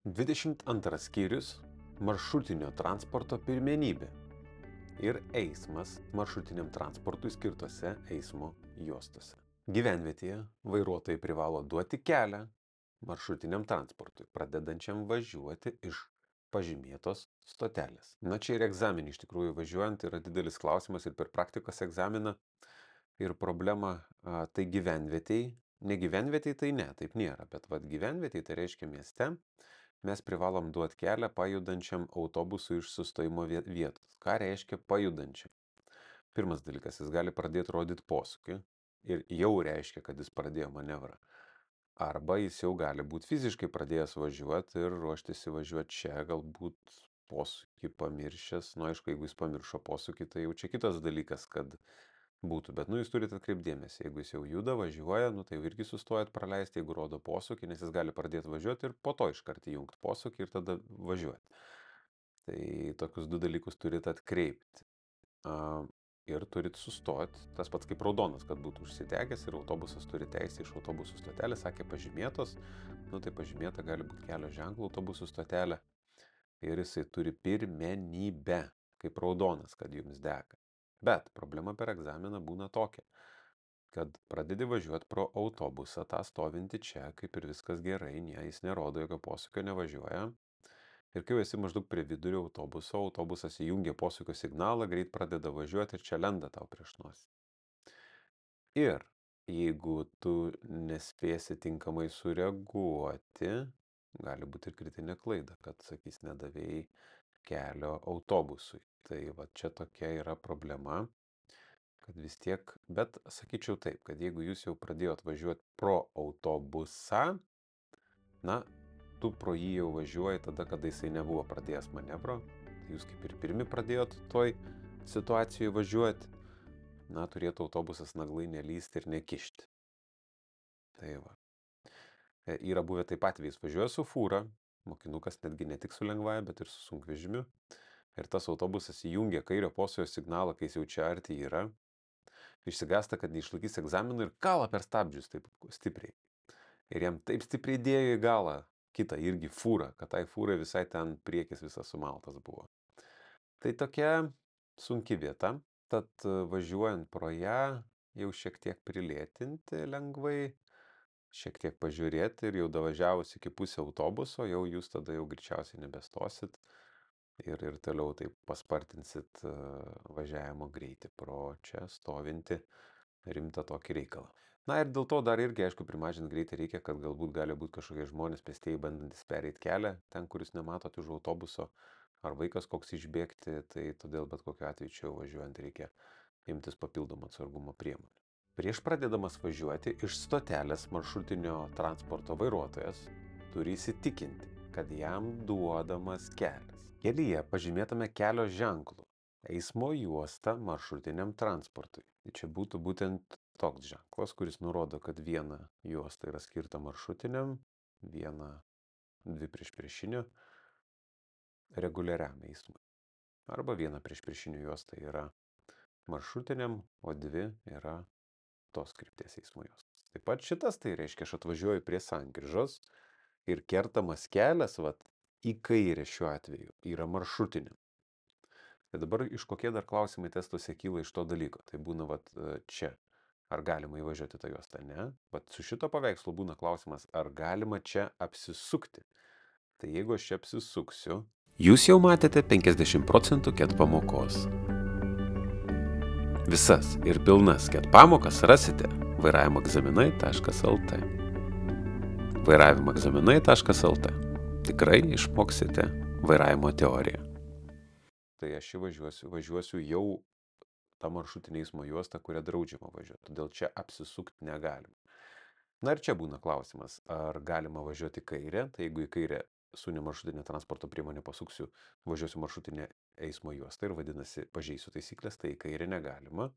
22 skyrius maršrutinio transporto pirmenybė ir eismas maršrutiniam transportui skirtose eismo juostose. Gyvenvietėje vairuotojai privalo duoti kelią maršrutiniam transportui, pradedančiam važiuoti iš pažymėtos stotelės. Čia ir egzaminį iš tikrųjų važiuojant yra didelis klausimas ir per praktikos egzaminą ir problema tai gyvenvietėj. Ne gyvenvietėj tai ne, taip nėra, bet gyvenvietėj tai reiškia mieste mes privalom duoti kelią pajudančiam autobusui iš sustojimo vietos. Ką reiškia pajudančiam? Pirmas dalykas, jis gali pradėti rodyti posūkį ir jau reiškia, kad jis pradėjo manevrą. Arba jis jau gali būti fiziškai pradėjęs važiuoti ir ruoštis įvažiuoti čia, galbūt posūkį pamiršęs. Aišku, jeigu jis pamiršo posūkį, tai jau čia kitas dalykas, kad būtų. Bet jūs turite atkreipti dėmesį, jeigu jis jau juda, važiuoja, tai irgi sustojat praleisti, jeigu rodo posūkį, nes jis gali pradėti važiuoti ir po to iškart įjungti posūkį ir tada važiuoti. Tai tokius du dalykus turite atkreipti. Ir turit sustoti, tas pats kaip raudonas, kad būtų užsitegęs ir autobusas turi teisę iš autobusų stotelės, sakė pažymėtos, tai pažymėta gali būti kelio ženklų autobusų stotelė ir jisai turi pirmenybę, kaip raudonas, kad jums dega. Bet problema per egzaminą būna tokia, kad pradedi važiuoti pro autobusą, tą stovinti čia, kaip ir viskas gerai, jis nerodo, jokio posūkio nevažiuoja. Ir kai esi maždaug prie vidurio autobuso, autobusas įjungia posūkio signalą, greit pradeda važiuoti ir čia lenda tau prieš nosį. Ir jeigu tu nespėsi tinkamai sureaguoti, gali būti ir kritinė klaida, kad, sakys, nedavėjai kelio autobusui. Tai čia tokia yra problema, kad vis tiek, bet sakyčiau taip, kad jeigu jūs jau pradėjot važiuoti pro autobusą, tu pro jį jau važiuoji tada, kada jisai nebuvo pradėjęs manevro, tai jūs kaip ir pirmi pradėjot toj situacijoje važiuoti, turėtų autobusas naglai nelysti ir nekišti. Tai va. Yra buvę taip atvejais, važiuoja su fūra, mokinukas netgi ne tik su lengvaja, bet ir su sunkvežimiu. Ir tas autobusas įjungia kairio posūkio signalą, kai jis jau čia arti yra. Išsigąsta, kad neišlaikys egzaminų ir kala per stabdžius taip stipriai. Ir jam taip stipriai dėjo į galą kitą irgi fūrą, kad tai fūrai visai ten priekis visas sumaltas buvo. Tai tokia sunki vieta, tad važiuojant pro ją jau šiek tiek prilėtinti lengvai, šiek tiek pažiūrėti ir jau davažiavus iki pusę autobuso, jau jūs tada jau greičiausiai nebestosit ir toliau taip paspartinsit važiavimo greitį pro čia stovinti rimtą tokį reikalą. Ir dėl to dar irgi, aišku, primažinti greitį reikia, kad galbūt gali būti kažkokie žmonės pėstieji bandantis pereiti kelią, ten, kuris nematot už autobuso, ar vaikas koks išbėgti, tai todėl bet kokiu atveju čia važiuojant reikia imtis papildomą atsargumo priemonių. Prieš pradėdamas važiuoti iš stotelės maršrutinio transporto vairuotojas turi įsitikinti, kad jam duodamas kelias. Kelyje pažymėtame kelio ženklu eismo juosta maršrutiniam transportui. Tai čia būtų būtent toks ženklas, kuris nurodo, kad viena juosta yra skirta maršrutiniam, viena dvi priešpriešinio reguliariam eismui. Arba viena priešpriešinio juosta yra maršrutiniam, o dvi yra tos krypties eismo juostos. Taip pat šitas tai reiškia, aš atvažiuoju prie sankryžos ir kertamas kelias į kairę šiuo atveju yra maršrutiniam. Tai dabar iš kokie dar klausimai testuose kyla iš to dalyko. Tai būna čia. Ar galima įvažiuoti tą juostą? Ne. Su šito paveikslu būna klausimas, ar galima čia apsisukti. Tai jeigu aš čia apsisuksiu, jūs jau matėte 50% KET pamokos. Visas ir pilnas KET pamokas rasite vairavimoegzaminai.lt. Vairavimoegzaminai.lt. Tikrai išmoksite vairavimo teoriją. Tai aš važiuosiu jau tą maršrutinę eismo juostą, kurią draudžiama važiuoti. Todėl čia apsisukti negalima. Ir čia būna klausimas, ar galima važiuoti į kairę. Tai jeigu į kairę su nemaršrutinė transporto priemonė pasuksiu, važiuosiu maršrutinę eismo juostą ir vadinasi pažeisiu taisyklės, tai į kairę negalima.